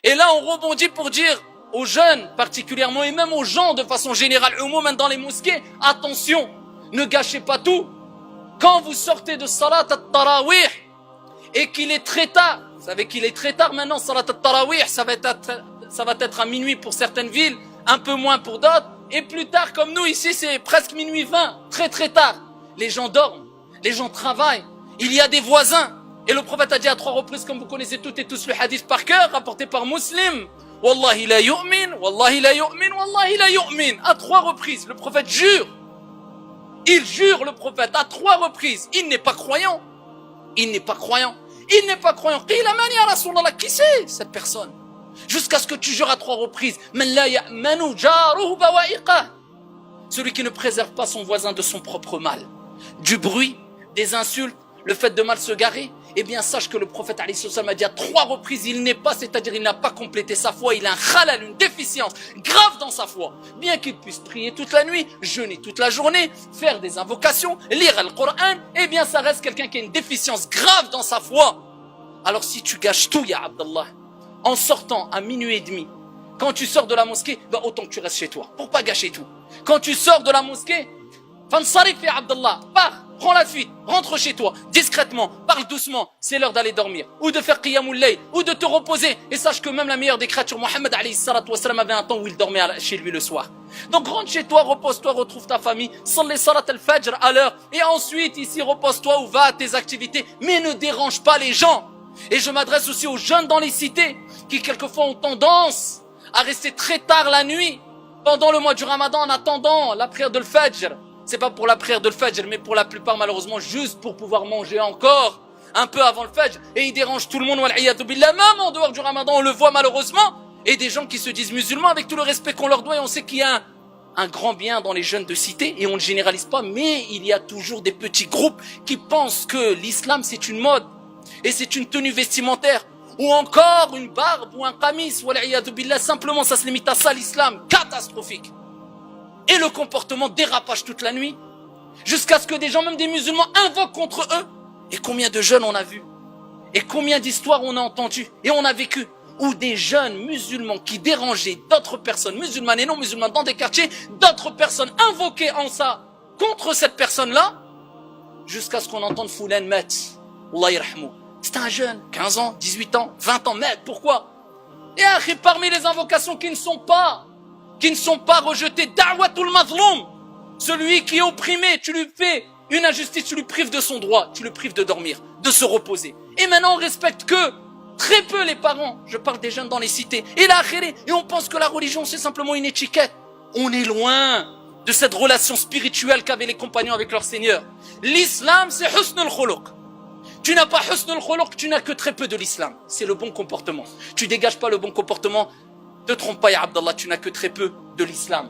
Et là, on rebondit pour dire aux jeunes particulièrement et même aux gens de façon générale, même dans les mosquées, attention, ne gâchez pas tout. Quand vous sortez de Salat al-Tarawih et qu'il est très tard, vous savez qu'il est très tard maintenant, Salat al-Tarawih, ça va être à minuit pour certaines villes, un peu moins pour d'autres, et plus tard comme nous ici, c'est presque minuit 20, très très tard. Les gens dorment, les gens travaillent, il y a des voisins. Et le prophète a dit à 3 reprises, comme vous connaissez toutes et tous le hadith par cœur, rapporté par Muslim, Wallahi la yu'min, Wallahi la yu'min, Wallahi la yu'min. À 3 reprises, le prophète jure. Il jure, le prophète, à 3 reprises. Il n'est pas croyant. Il n'est pas croyant. Il n'est pas croyant. Qila man ya Rasulallah, qui c'est cette personne? Jusqu'à ce que tu jures à 3 reprises. Man la ya'manu jaruhu bawa'iqah. Celui qui ne préserve pas son voisin de son propre mal. Du bruit, des insultes, le fait de mal se garer, eh bien sache que le prophète alayhi salam a dit à 3 reprises, il n'est pas, c'est-à-dire il n'a pas complété sa foi, il a un khalal, une déficience grave dans sa foi. Bien qu'il puisse prier toute la nuit, jeûner toute la journée, faire des invocations, lire le Coran, eh bien ça reste quelqu'un qui a une déficience grave dans sa foi. Alors si tu gâches tout, ya Abdallah, en sortant à minuit et demi, quand tu sors de la mosquée, ben autant que tu restes chez toi, pour pas gâcher tout. Quand tu sors de la mosquée, fansarif ya Abdallah, pars, prends la fuite, rentre chez toi, discrètement, parle doucement, c'est l'heure d'aller dormir, ou de faire qiyamul layl, ou de te reposer, et sache que même la meilleure des créatures, Mohammed alayhi salatu wassalam, avait un temps où il dormait chez lui le soir. Donc rentre chez toi, repose-toi, retrouve ta famille, salli salat al-fajr à l'heure, et ensuite ici repose-toi ou va à tes activités, mais ne dérange pas les gens. Et je m'adresse aussi aux jeunes dans les cités, qui quelquefois ont tendance à rester très tard la nuit, pendant le mois du Ramadan, en attendant la prière de l'Fajr. C'est pas pour la prière de l'Fajr, mais pour la plupart, malheureusement, juste pour pouvoir manger encore un peu avant le Fajr. Et ils dérangent tout le monde, wal'iyadu billah, même en dehors du Ramadan, on le voit malheureusement. Et des gens qui se disent musulmans, avec tout le respect qu'on leur doit, et on sait qu'il y a un grand bien dans les jeunes de cité, et on ne généralise pas, mais il y a toujours des petits groupes qui pensent que l'islam, c'est une mode, et c'est une tenue vestimentaire, ou encore une barbe, ou un qamis, wal'iyadu billah, simplement ça se limite à ça, l'islam, catastrophique. Et le comportement dérapage toute la nuit, jusqu'à ce que des gens, même des musulmans, invoquent contre eux. Et combien de jeunes on a vu, et combien d'histoires on a entendues, et on a vécu, où des jeunes musulmans qui dérangeaient d'autres personnes, musulmanes et non musulmanes, dans des quartiers, d'autres personnes invoquaient en ça, contre cette personne-là, jusqu'à ce qu'on entende Foulan Met, Allah yarhamou. C'est un jeune, 15 ans, 18 ans, 20 ans, mais pourquoi? Et parmi les invocations qui ne sont pas rejetées, Da'watul Mazloum, celui qui est opprimé, tu lui fais une injustice, tu lui prives de son droit, tu le prives de dormir, de se reposer. Et maintenant on respecte que très peu les parents, je parle des jeunes dans les cités, et on pense que la religion c'est simplement une étiquette. On est loin de cette relation spirituelle qu'avaient les compagnons avec leur Seigneur. L'islam c'est husnul khuluq. Tu n'as pas husnul khuluq, tu n'as que très peu de l'islam. C'est le bon comportement. Tu dégages pas le bon comportement, te trompe pas ya Abdallah, tu n'as que très peu de l'islam.